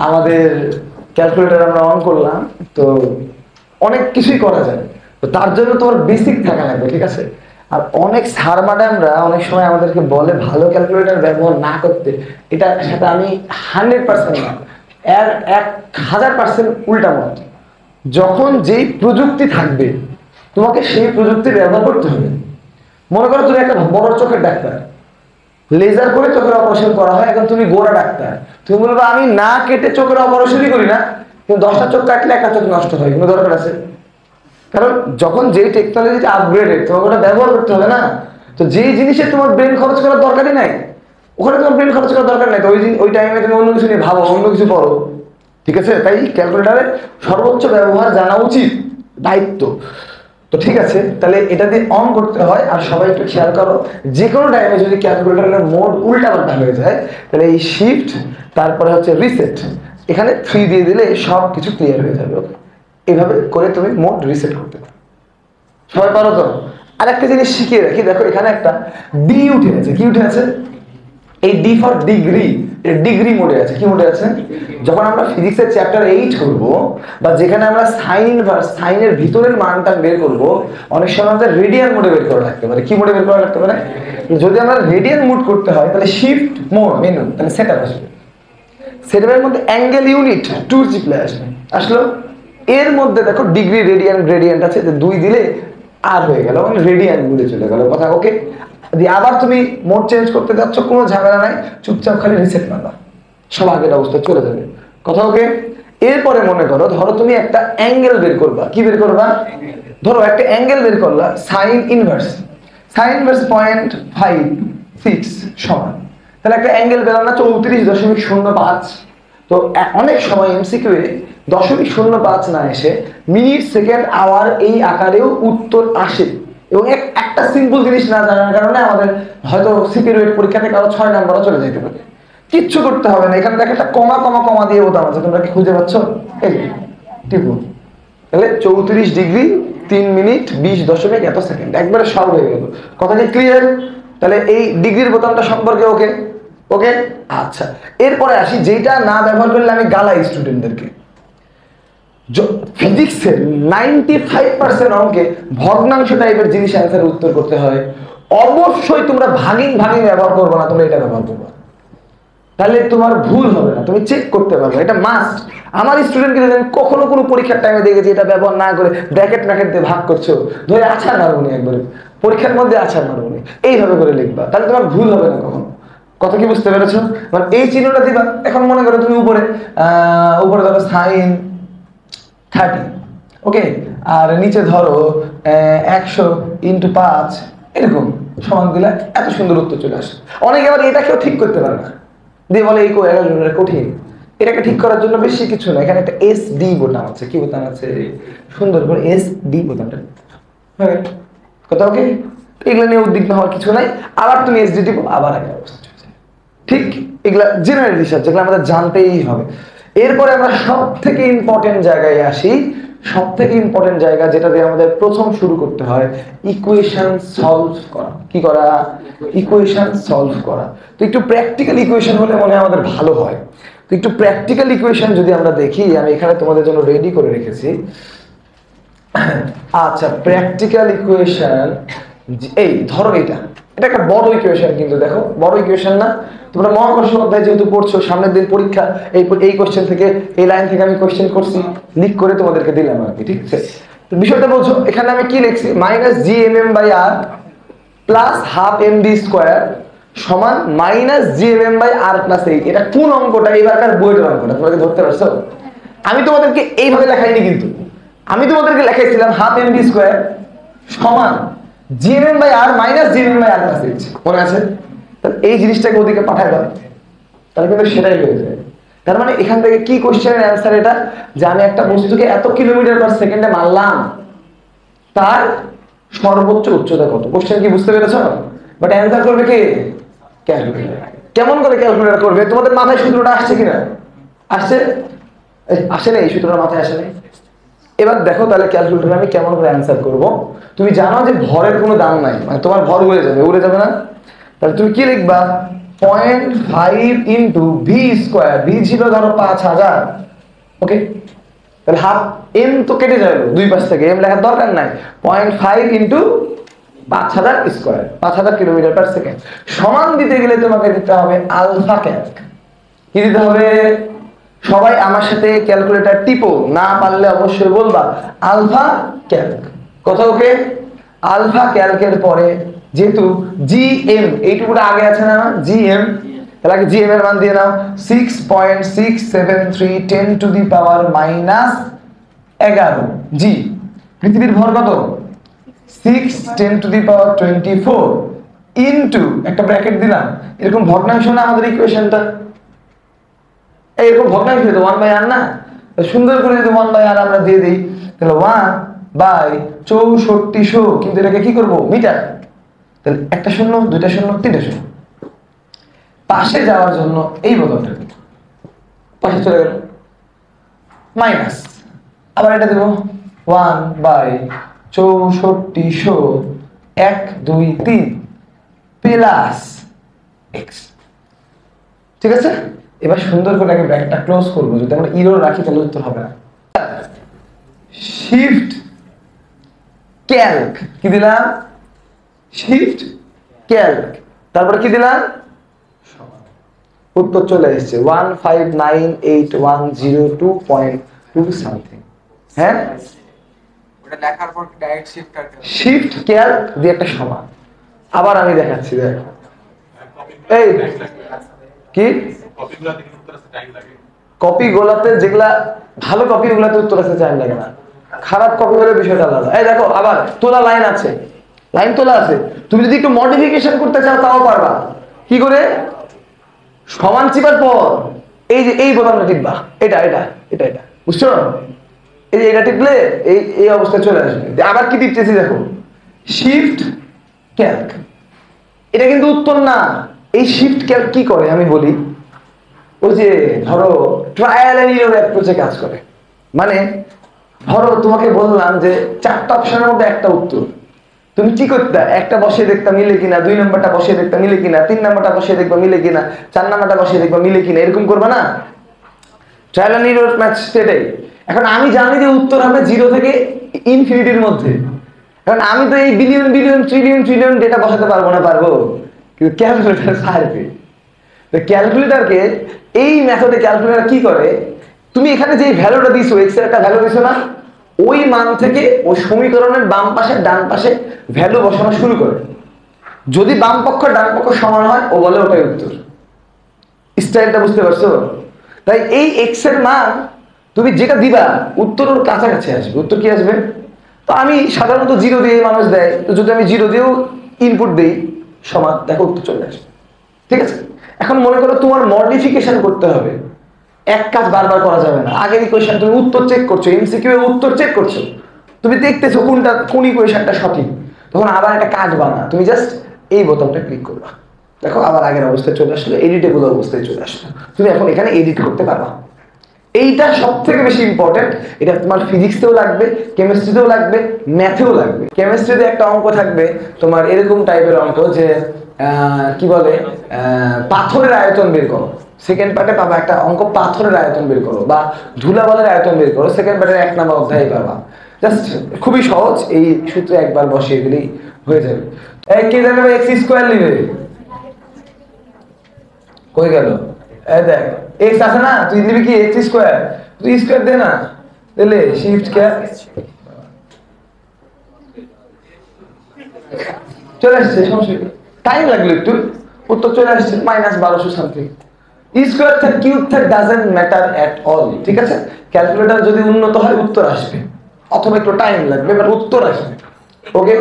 আমাদের ক্যালকুলেটর আমরা অন করলাম, তো অনেক কিছুই করা যায়, তো তার জন্য তোমার বেসিক থাকা লাগবে, ঠিক আছে? আর অনেক স্যার ম্যাডামরা অনেক সময় আমাদেরকে বলে ভালো ক্যালকুলেটর ব্যবহার না করতে, এটার সাথে আমি 100% না, এর 1000% উল্টা মত। যখন যেই প্রযুক্তি থাকবে তোমাকে সেই প্রযুক্তি ব্যবহার করতে হবে। মনে করো তুমি একটা বড় চোখের ডাক্তার, লেজার করে চোখের অপারেশন করা হয়, এখন তুমি গোড়া ডাক্তার, তুমি বলবে আমি না কেটে চোখের অপারেশনই করি না, কিন্তু 10টা চোখ কাটলে একটা চোখ নষ্ট হয়, কোনো দরকার আছে? কারণ যখন যেই টেকনোলজিটা আপগ্রেডেড তোমাকে ওটা ব্যবহার করতে হবে না। তো যেই জিনিসে তোমার ব্রেন খরচ করার দরকারই নাই, ওখানে তোমার ব্রেন খরচ করার দরকার নাই, তো ওই টাইমে তুমি অন্য কিছু নিয়ে ভাবো, অন্য কিছু পড়ো, ঠিক আছে? তাই ক্যালকুলেটারের সর্বোচ্চ ব্যবহার জানা উচিত, দায়িত্ব। তো ঠিক আছে, তাহলে এটা দিয়ে অন করতে হয়। আর সবাই একটু খেয়াল করো, যে কোনো টাইমে যদি ক্যালকুলেটরের মোড উল্টাপাল্টা হয়ে যায়, তাহলে এই শিফট তারপরে হচ্ছে রিসেট, এখানে 3 দিয়ে দিলে সব কিছু ক্লিয়ার হয়ে যাবে। ওকে, এইভাবে করে তুমি মোড রিসেট করতে পারো। সবাই পারো তো? আর একটা জিনিস শিখিয়ে রাখি, দেখো এখানে একটা ডি উঠে আছে। কি উঠে আছে? এই ডি ফর ডিগ্রি, ডিগ্রি মোডে আছে। কি মোডে আছে? যখন আমরা ফিজিক্সের চ্যাপ্টার 8 করব, বা যেখানে আমরা সাইন ইনভার্স, সাইনের ভিতরের মানটা বের করব, অনেক সময় আমাদের রেডিয়ান মোডে বের করা লাগতে পারে। কি মোডে বের করা লাগতে পারে? যদি আমরা রেডিয়ান মোড করতে হয়, তাহলে শিফট মোড মেনু, তাহলে সেটআপ আসবে। সেটআপের মধ্যে অ্যাঙ্গেল ইউনিট 2G আসবে, আসলো। এর মধ্যে দেখো ডিগ্রি, রেডিয়ান, গ্রেডিয়েন্ট আছে, 2 দিলে আর হয়ে গেল, মানে রেডিয়ান মোডে চলে গেল কথা। ওকে, দিয়ে আবার তুমি মোড চেঞ্জ করতে যাচ্ছ, কোনো ঝামেলা নাই, চুপচাপ খালি রিসেট মারবা, সব আগের অবস্থায় চলে যাবে কথা। ওকে, এরপরে মনে করো, ধরো তুমি একটা অ্যাঙ্গেল বের করবা। কি বের করবা? ধরো একটা অ্যাঙ্গেল বের করলা, সাইন ইনভার্স 0.56 সমান, তাহলে একটা অ্যাঙ্গেল বেরোল না 34.05। তো অনেক সময় এমসিকিউ এ 0.05 না এসে মিনিট, সেকেন্ড, আওয়ার এই আকারেও উত্তর আসে। এবং একটা সিম্পল জিনিস না জানার কারণে আমাদের হয়তো সিকিউরিটি পরীক্ষা থেকে আরো 6 নাম্বারও চলে যেতে পারে। কিচ্ছু করতে হবে না, এখানে দেখো একটা কমা কমা কমা দিয়ে বোতাম আছে, তোমরা কি খুঁজে পাচ্ছ? এই টিপুন, তাহলে 34 ডিগ্রি 3 মিনিট 20 এত সেকেন্ড, একবারে সব হয়ে গেল। কথা কি ক্লিয়ার? তাহলে এই ডিগ্রির বোতামটা সম্পর্কে ওকে। ওকে, আচ্ছা, এরপরে আসি যেটা না ব্যবহার করলে আমি গালাই স্টুডেন্টদেরকে। ফিজিক্সের 95% অঙ্কে ভগ্নাংশ টাইপের জিনিস অ্যান্সার উত্তর করতে হয়, অবশ্যই তোমরা ভাগিন ভাগিন ব্যবহার করবো না, তোমরা এটা ব্যবহার করবো, তাহলে তোমার ভুল হবে না, তুমি চেক করতে পারবে, এটা মাস্ট। আমার স্টুডেন্টকে যদি আমি কখনো কোনো পরীক্ষার টাইমে দেখেছি এটা ব্যবহার না করে ব্র্যাকেট ম্যাকেট দিয়ে ভাগ করছো, ধরে আছাড় মারবনি, একবারে পরীক্ষার মধ্যে আছাড় মারবনি, এইভাবে করে লিখবা, তাহলে তোমার ভুল হবে না কখনো। কথা কি বুঝতে পেরেছো? মানে এই চিহ্নটা দিবা। এখন মনে করো তুমি উপরে ধরো সাইন 30, ওকে, আর নিচে ধরো 100 × 5 এরকম সমান দিলে এত সুন্দর উত্তর চলে আসে। অনেকে আবার এটাকেও ঠিক করতে পারে না, দিয়ে বলে এই কঠিন। এটাকে ঠিক করার জন্য বেশি কিছু না, এখানে একটা SD বোতাম আছে। কি বোতাম আছে? সুন্দর করে SD বোতামটা, হ্যাঁ কথা। ওকে, এগুলো নিয়ে উদ্বিগ্ন হওয়ার কিছু নাই। আবার তুমি SD টিপো, আবার আগে অবস্থা ঠিক। এগুলা জেনারেল রিসার্চ, যেগুলো আমাদের জানতেই হবে। এরপরে আমরা সব থেকে ইম্পর্টেন্ট জায়গায় আসি, সব থেকে ইম্পর্টেন্ট জায়গা যেটা দিয়ে আমাদের প্রথম শুরু করতে হয়, ইকুয়েশন সলভ করা। কি করা? ইকুয়েশন সলভ করা। তো একটু প্র্যাকটিক্যাল ইকুয়েশন হলে মনে হয় আমাদের ভালো হয়। তো একটু প্র্যাকটিক্যাল ইকুয়েশন যদি আমরা দেখি, আমি এখানে তোমাদের জন্য রেডি করে রেখেছি। আচ্ছা, প্র্যাকটিক্যাল ইকুয়েশন, এই ধরো এটা একটা বড় ইকুয়েশন, কিন্তু দেখো বড় ইকুয়েশন না, তোমরা মহাকর্ষ অধ্যায় যেহেতু পড়ছো, সামনের দিন পরীক্ষা, এই কোশ্চেন থেকে, এই লাইন থেকে আমি কোশ্চেন করছি, লিখ করে তোমাদেরকে দিলাম আর কি, ঠিক আছে? তো বিষয়টা বলছো, এখানে আমি কি লিখছি? -gmm/r প্লাস ½ md² সমান -gmm/r + 8। এটা কোন অঙ্কটা? এবারকার বইয়ের অঙ্কটা, তোমরা ধরতে পারছো? আমি তোমাদেরকে এইভাবে লেখাইনি, কিন্তু আমি তোমাদেরকে লেখাইছিলাম ½ md² সমান gmm/r -gmm/r + 8, মনে আছে? তাহলে এই জিনিসটাকে ওদিকে পাঠায় দাও, তাহলে কিন্তু সেটাই হয়ে যায়। তার মানে এখান থেকে কি কোশ্চেনের অ্যান্সার এটা, যে আমি একটা বস্তুকে এত কিলোমিটার/সেকেন্ডে মারলাম, তার সর্বোচ্চ উচ্চতা কত? কোশ্চেন কি বুঝতে পেরেছো? বাট অ্যান্সার করবে কে? ক্যালকুলেটর। কেমন করে ক্যালকুলেটর করবে? তোমাদের মাথায় সূত্রটা আসছে কিনা? আসছে? আসে না? এই সূত্রটা মাথায় আসে না? এবার দেখো তাহলে ক্যালকুলেটরে আমি কেমন করে অ্যান্সার করব। তুমি জানো যে ভরের কোনো দাম নাই, মানে তোমার ভর উড়ে যাবে না? তাহলে তুমি কি লিখবা? 0.5 ইন্টু ভি স্কোয়ার, ভি ছিল ধরো 5000, ওকে, তাহলে হাফ এম তো কেটে যাবে দুই পাশ থেকে, এম লেখার দরকার নাই, 0.5 into 5000 square, 5000 kilometre per second, সমান দিতে গেলে তোমাকে দিতে হবে আলফা ক্যালক। কি দিতে হবে? সবাই আমার সাথে ক্যালকুলেটর টিপো, না পারলে অবশ্যই বলবা আলফা ক্যালক। কথা ওকে? আলফা ক্যালকের পরে যেহেতু জি এম এইটুকুটা আগে আছে না, জি এম, তাহলে আগে জি এম এর মান দিয়ে নাও 6.673 10 টু দি পাওয়ার -11 জি। পৃথিবীর ভর কত? 6 10 টু দি পাওয়ার 24 ইনটু একটা ব্র্যাকেট দিলাম, এরকম ভগ্নাংশ না আমাদের ইকুয়েশনটা, এইরকম ভগ্নাংশ তো 1/r না, সুন্দর করে যদি 1/r আমরা দিয়ে দিই তাহলে 1/6400, কিন্তু এটাকে কি করব? মিটার। তাহলে একটা শূন্য, দুইটা শূন্য, তিনটা শূন্য, পাশে যাওয়ার জন্য এই বদলটা পাশে চলে গেল মাইনাস, আবার এটা দেব 1/6400 1 2 3 প্লাস x। ঠিক আছে, এবার সুন্দর করে আগে ব্র্যাকেটটা ক্লোজ করব, যদি আমরা ইরো রাখি তাহলে উত্তর হবে না। শিফট ক্যালক, কি দিলাম? শিফট ক্যালক, তারপরে কি দিলাম? উত্তর চলে এসেছে 1598102.2 সামথিং। হ্যাঁ, ওটা লেখার পর ডাইরেক্ট শিফট আর শিফট ক্যালক দিয়ে একটা সমান। আবার আমি দেখাচ্ছি, দেখ এই কি কপি গোলাতে, যেগুলা ভালো কপি ওগুলাতে উত্তর আসতে টাইম লাগে না, খারাপ কপি হলে বিষয়টা আলাদা। এই দেখো আবার তোলা লাইন আছে, লাইন তোলা আছে, তুমি যদি একটু মডিফিকেশন করতে চাও তাও পারবা। কি করে? সমান চিপার পর এই যে এই বোতামটা টিপবা, এটা এটা এটা এটা, বুঝছো? এই যে এটা টিপলে এই এই অবস্থায় চলে আসবে। আবার কি টিপতেছি দেখো, শিফট ক্যালক। এটা কিন্তু উত্তর না। এই শিফট ক্যালক কি করে আমি বলি, ওই যে ধরো ট্রায়াল এন্ড এরর অ্যাপ্রোচে কাজ করে। মানে ধরো তোমাকে বললাম যে 4টা অপশনের মধ্যে একটা উত্তর, তুমি কি করতে? একটা বসিয়ে দেখতে মিলে কিনা, 2 নম্বরটা বসিয়ে দেখতে মিলে কিনা, 3 নম্বরটা বসিয়ে দেখবা মিলে কিনা, 4 নম্বরটা বসিয়ে দেখবা মিলে কিনা, এরকম করবা না? ট্রায়াল এন্ড এরর ম্যাচ সেটাই। এখন আমি জানি যে উত্তর হবে 0 থেকে ইনফিনিটির মধ্যে, এখন আমি তো এই billion billion trillion trillion data বসাতে পারবো না, পারবো? কিন্তু ক্যালকুলেটর পারবে। তো ক্যালকুলেটরকে এই মেথডে ক্যালকুলেটর কি করে, তুমি এখানে যে ভ্যালুটা দিছো, এক্স এর একটা ভ্যালু দিছো না, ওই মান থেকে ওই সমীকরণের বাম পাশে ডান পাশে ভ্যালু বসানো শুরু করে। যদি বাম পক্ষ ডান পক্ষ সমান হয় ও বলে ওটাই উত্তর। স্টাইলটা বুঝতে পারছো? তাই এই এক্স এর মান তুমি যেটা দিবা উত্তর ওর কাছাকাছি আসবে। উত্তর কি আসবে? তো আমি সাধারণত 0 দিয়ে মানুষ দেয়, তো যদি আমি 0 দিয়েও ইনপুট দিই সমান, দেখো উত্তর চলে আসবে। ঠিক আছে, এখন মনে করো তোমার মডিফিকেশন করতে হবে, এক কাজ বারবার করা যাবে না। আগের ইকুয়েশন তুমি উত্তর চেক করছো, এমসিকিউ এর উত্তর চেক করছো, তুমি দেখতেছো কোন ইকুয়েশনটা সঠিক, তখন আবার একটা কাজ বানা, তুমি জাস্ট এই বোতামটা ক্লিক করবা, দেখো আবার আগের অবস্থায় চলে আসলো, এডিটেবল অবস্থায় চলে আসলো, তুমি এখন এখানে এডিট করতে পারবা। এইটা সবথেকে বেশি ইম্পর্টেন্ট। এটা তোমার ফিজিক্সেও লাগবে, কেমিস্ট্রিতেও লাগবে, ম্যাথেও লাগবে। কেমিস্ট্রিতে একটা অঙ্ক থাকবে তোমার এরকম টাইপের অঙ্ক যে কি বলে, পাথরের আয়তন বের করো। সেকেন্ড পার্টে পাবা একটা অঙ্ক, পাথরের আয়তন বের করো বা ধুলাবালের আয়তন বের করো। সেকেন্ড পার্টের 1 নম্বর অধ্যায় পাবা। জাস্ট খুবই সহজ, এই সূত্রে একবার বসিয়ে দিলেই হয়ে যাবে। কে জানবে এক্স স্কোয়ার নিবে? কই গেল? এই দেখ এক্স আছে না, তুই নিবি কি এক্স স্কোয়ার? তুই স্কোয়ার দে না, দিলে শিফট ক্যাপ চলে আসছে। সমস্যা টাইম লাগলো একটু, উত্তর চলে আসছে -1200 সামথিং। স্কোয়ার থাক কিউব থাক ডাজন্ট ম্যাটার এট অল। ঠিক আছে, ক্যালকুলেটর যদি উন্নত হয় উত্তর আসবে, অথবা একটু টাইম লাগবে, বাট উত্তর আসবে। ওকে।